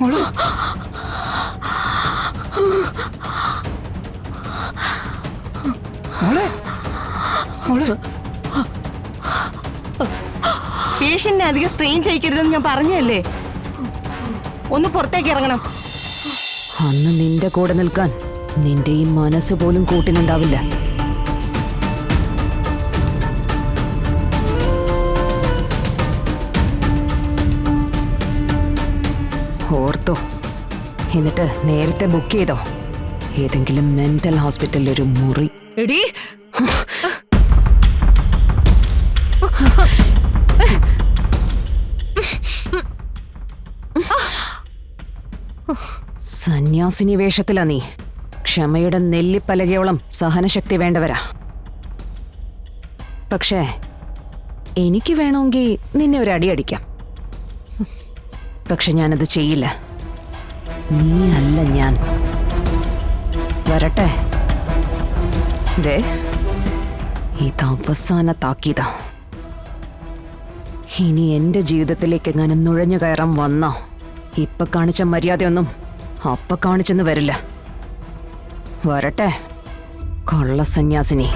മോളെ മോളെ മോളെ പേഷ്യന്റിനെ അധികം സ്ട്രെയിൻ ചെയ്യിക്കരുതെന്ന് ഞാൻ പറഞ്ഞല്ലേ. ഒന്ന് പുറത്തേക്ക് ഇറങ്ങണം. അന്ന് നിന്റെ കൂടെ നിൽക്കാൻ നിന്റെ ഈ മനസ്സ് പോലും കൂട്ടിനുണ്ടാവില്ല. ഓർത്തോ, എന്നിട്ട് നേരത്തെ ബുക്ക് ചെയ്തോ ഏതെങ്കിലും മെന്റൽ ഹോസ്പിറ്റലിൽ ഒരു മുറി. എടീ, സന്യാസിനി വേഷത്തിലാ നീ. ക്ഷമയുടെ നെല്ലിപ്പലകയോളം സഹനശക്തി വേണ്ടവരാ. പക്ഷേ എനിക്ക് വേണമെങ്കിൽ നിന്നെ ഒരു അടി അടിക്കാം. പക്ഷെ ഞാനത് ചെയ്യില്ല. നീ അല്ല ഞാൻ. വരട്ടെ. ദേ, ഇത് അവസാന താക്കീതാ. ഇനി എന്റെ ജീവിതത്തിലേക്ക് എങ്ങാനും നുഴഞ്ഞു കയറാൻ വന്നോ ഇപ്പൊ കാണിച്ച മര്യാദയൊന്നും അപ്പ കാണിച്ചെന്ന് വരില്ല. വരട്ടെ കള്ള സന്യാസിനി.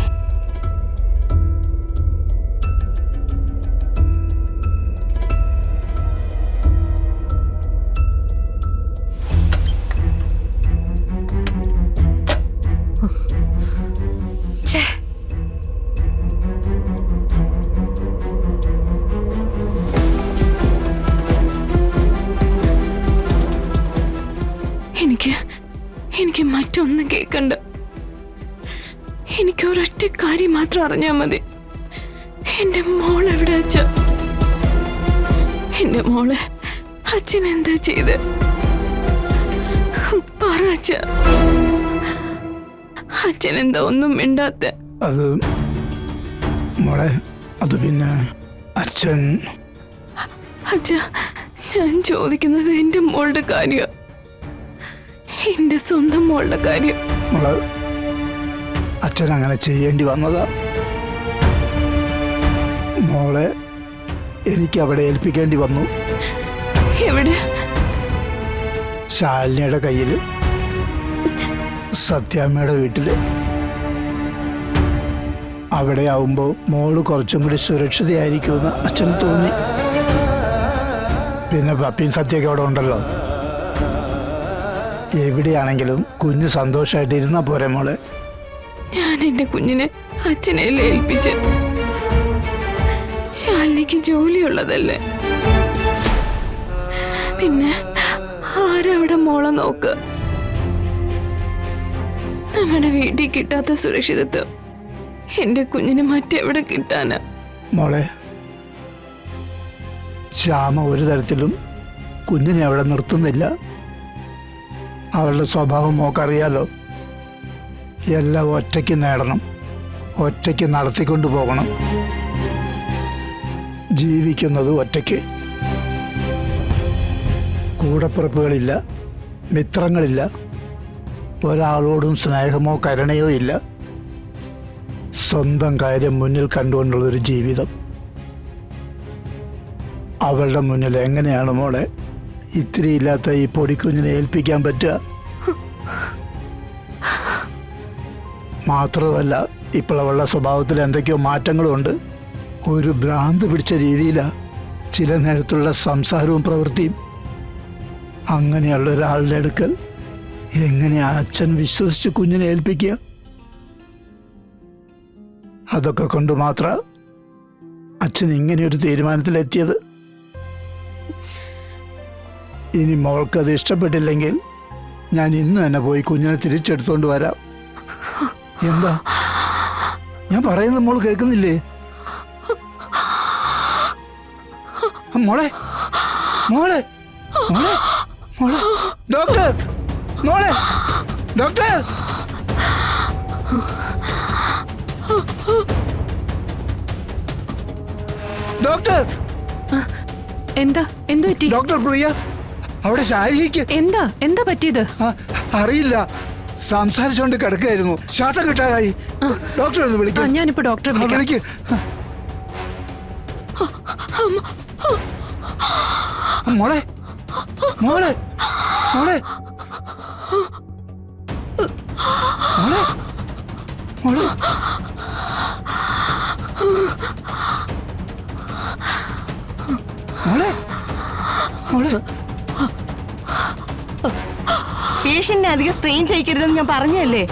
എനിക്ക് മറ്റൊന്നും കേൾക്കണ്ട. എനിക്ക് ഒരൊറ്റ കാര്യം മാത്രം അറിഞ്ഞാൽ മതി. എന്റെ മോൾ എവിടെ അച്ഛ? എന്റെ മോളെ അച്ഛൻ എന്താ ചെയ്ത്? പറ അച്ഛ. അച്ഛൻ എന്താ ഒന്നും മിണ്ടാത്ത? അത് മോളെ, അത് പിന്നെ അച്ഛൻ. അച്ഛ, ഞാൻ ചോദിക്കുന്നത് എന്റെ മോളുടെ കാര്യം, എന്റെ സ്വന്തം മോളുടെ കാര്യം. മോളെ, അച്ഛൻ അങ്ങനെ ചെയ്യേണ്ടി വന്നതാ. മോളെ എനിക്ക് അവിടെ ഏൽപ്പിക്കേണ്ടി വന്നു. എവിടെ? ശാലിനിയുടെ കയ്യിൽ, സത്യാമ്മയുടെ വീട്ടില്. അവിടെ ആവുമ്പോൾ മോള് കുറച്ചും കൂടി സുരക്ഷിതയായിരിക്കുമെന്ന് അച്ഛന് തോന്നി. പിന്നെ പപ്പിയും സത്യൊക്കെ അവിടെ ഉണ്ടല്ലോ. എവിടെയാണെങ്കിലും കുഞ്ഞ് സന്തോഷമായിട്ട് ഇരുന്നാ പോരെ മോളെ. ഞാൻ എന്റെ കുഞ്ഞിനെ അച്ഛനെ ഏൽപ്പിച്ച്. ശാലിനിക്ക് ജോലിയുള്ളതല്ലേ, പിന്നെ ആരവിടെ മോളെ നോക്ക്? നമ്മുടെ വീട്ടിൽ കിട്ടാത്ത സുരക്ഷിതത്വം എന്റെ കുഞ്ഞിന് മറ്റെവിടെ കിട്ടാനാ? മോളെ, ശ്യാമ ഒരു തരത്തിലും കുഞ്ഞിനെ അവിടെ നിർത്തുന്നില്ല. അവളുടെ സ്വഭാവം മോക്കറിയാലോ. എല്ലാം ഒറ്റയ്ക്ക് നേടണം, ഒറ്റയ്ക്ക് നടത്തിക്കൊണ്ടു പോകണം. ജീവിക്കുന്നത് ഒറ്റയ്ക്ക്. കൂടപ്പിറപ്പുകളില്ല, മിത്രങ്ങളില്ല, ഒരാളോടും സ്നേഹമോ കരുണയോ ഇല്ല. സ്വന്തം കാര്യം മുന്നിൽ കണ്ടുകൊണ്ടുള്ളൊരു ജീവിതം. അവളുടെ മുന്നിൽ എങ്ങനെയാണ് മോളെ ഇത്തിരി ഇല്ലാത്ത ഈ പൊടിക്കുഞ്ഞിനെ ഏൽപ്പിക്കാൻ പറ്റുക? മാത്രമല്ല, ഇപ്പോൾ അവളുടെ സ്വഭാവത്തിൽ എന്തൊക്കെയോ മാറ്റങ്ങളുണ്ട്. ഒരു ഭ്രാന്ത് പിടിച്ച രീതിയിലാണ് ചില നേരത്തുള്ള സംസാരവും പ്രവൃത്തിയും. അങ്ങനെയുള്ള ഒരാളുടെ അടുക്കൽ എങ്ങനെയാ അച്ഛൻ വിശ്വസിച്ച് കുഞ്ഞിനെ ഏൽപ്പിക്കുക? അതൊക്കെ കൊണ്ട് മാത്രം അച്ഛൻ ഇങ്ങനെയൊരു തീരുമാനത്തിലെത്തിയത്. ഇനി മോൾക്കത് ഇഷ്ടപ്പെട്ടില്ലെങ്കിൽ ഞാൻ ഇന്ന് തന്നെ പോയി കുഞ്ഞിനെ തിരിച്ചെടുത്തോണ്ട് വരാം. എന്താ ഞാൻ പറയുന്നത് മോള് കേൾക്കുന്നില്ലേ? മോളെ മോളെ മോളെ മോളെ ഡോക്ടർ, മോളെ ഡോക്ടർ. ഡോക്ടർ, എന്താ എന്തു പറ്റി? ഡോക്ടർ പ്രിയ, അവിടെ ശാരിക്ക് എന്താ പറ്റിയത്? അറിയില്ല, സംസാരിച്ചോണ്ട് കിടക്കായിരുന്നു, ശ്വാസം കിട്ടാതായി. ഡോക്ടർ ഒന്ന് വിളിക്കാം. ഞാനിപ്പോ ഡോക്ടറെ വിളിക്ക്. മോളെ മോളെ മോളെ മോളെ മോളെ മോളെ മോളെ പേഷ്യന്റിനെ അധികം സ്ട്രെയിൻ ചെയ്യിക്കരുതെന്ന് ഞാൻ പറഞ്ഞല്ലേ.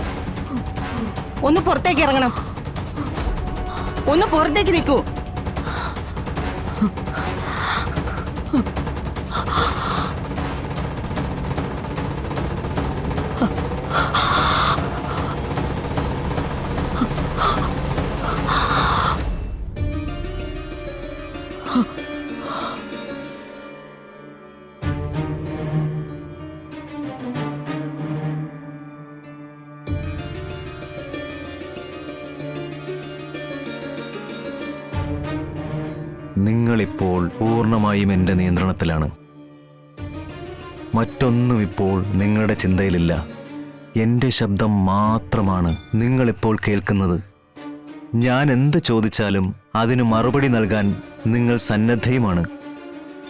ഒന്ന് പുറത്തേക്ക് ഇറങ്ങണം. ഒന്ന് പുറത്തേക്ക് നിൽക്കൂ. നിങ്ങളിപ്പോൾ പൂർണ്ണമായും എൻ്റെ നിയന്ത്രണത്തിലാണ്. മറ്റൊന്നും ഇപ്പോൾ നിങ്ങളുടെ ചിന്തയിലില്ല. എൻ്റെ ശബ്ദം മാത്രമാണ് നിങ്ങളിപ്പോൾ കേൾക്കുന്നത്. ഞാൻ എന്ത് ചോദിച്ചാലും അതിന് മറുപടി നൽകാൻ നിങ്ങൾ സന്നദ്ധയുമാണ്.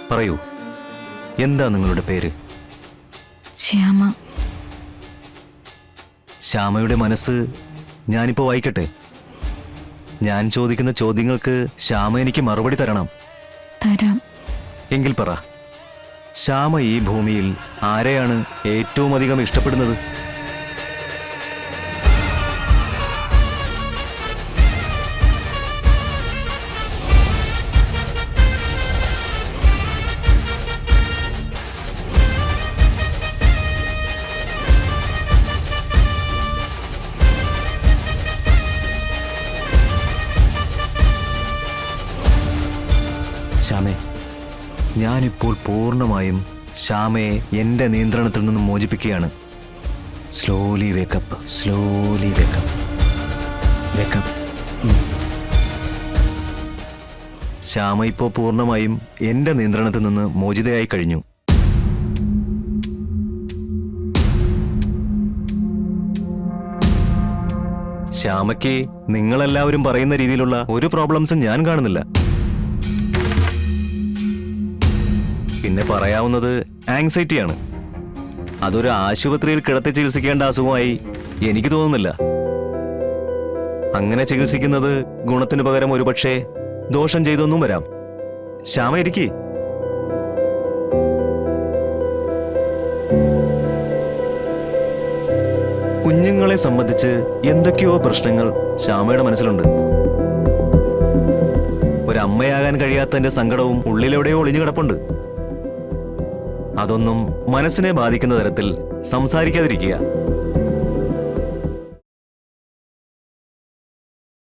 പറയൂ, എന്താ നിങ്ങളുടെ പേര്? ശ്യാമ. ശ്യാമയുടെ മനസ്സ് ഞാനിപ്പോൾ വായിക്കട്ടെ. ഞാൻ ചോദിക്കുന്ന ചോദ്യങ്ങൾക്ക് ശ്യാമ എനിക്ക് മറുപടി തരണം. തരാം. എങ്കിൽ പറ, ശ്യാമ ഈ ഭൂമിയിൽ ആരെയാണ് ഏറ്റവും അധികം ഇഷ്ടപ്പെടുന്നത്? ശ്യാമേ, ഞാനിപ്പോൾ പൂർണ്ണമായും ശ്യാമയെ എൻ്റെ നിയന്ത്രണത്തിൽ നിന്നും മോചിപ്പിക്കുകയാണ്. Slowly wake up, slowly wake up, wake up. Shyama ഇപ്പോൾ പൂർണ്ണമായും എൻ്റെ നിയന്ത്രണത്തിൽ നിന്ന് മോചിതയായി കഴിഞ്ഞു. ശ്യാമയ്ക്ക് നിങ്ങളെല്ലാവരും പറയുന്ന രീതിയിലുള്ള ഒരു പ്രോബ്ലംസും ഞാൻ കാണുന്നില്ല. പിന്നെ പറയാവുന്നത് ആങ്സൈറ്റിയാണ്. അതൊരു ആശുപത്രിയിൽ കിടത്തി ചികിത്സിക്കേണ്ട അസുഖമായി എനിക്ക് തോന്നുന്നില്ല. അങ്ങനെ ചികിത്സിക്കുന്നത് ഗുണത്തിന് പകരം ഒരുപക്ഷെ ദോഷം ചെയ്തൊന്നും വരാം. ശ്യാമ ഇരിക്കേ. കുഞ്ഞുങ്ങളെ സംബന്ധിച്ച് എന്തൊക്കെയോ പ്രശ്നങ്ങൾ ശ്യാമയുടെ മനസ്സിലുണ്ട്. ഒരമ്മയാകാൻ കഴിയാത്തതിന്റെ സങ്കടവും ഉള്ളിലെവിടെയോ ഒളിഞ്ഞു കിടപ്പുണ്ട്. അതൊന്നും മനസ്സിനെ ബാധിക്കുന്ന തരത്തിൽ സംസാരിക്കാതിരിക്കുക.